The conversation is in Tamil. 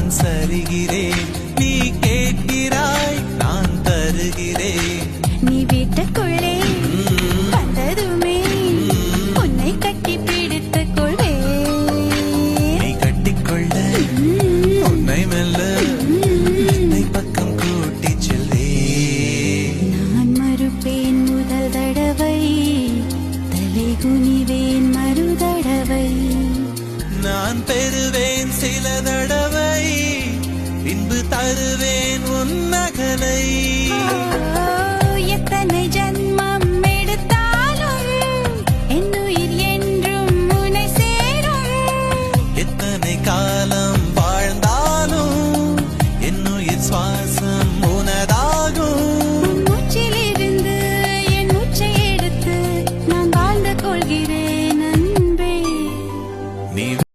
நான் சரிகிறேன், நீ கேட்கிறாய் நான் தருகிறேன். நீ வீட்டுக்குள்ளே வந்ததுமே உன்னை கட்டி பிடித்துக் கொள்வேன். நீ கட்டிக்கொள்ள உன்னை மெல்ல என்னை பக்கம் கூட்டிச் செல்வே. நான் மறுப்பேன் முதல் தடவை, தலை குனிவேன் மறு தடவை. நான் பெறுவேன் சில தடவை, பின்பு தருவேன் உன் நகலை.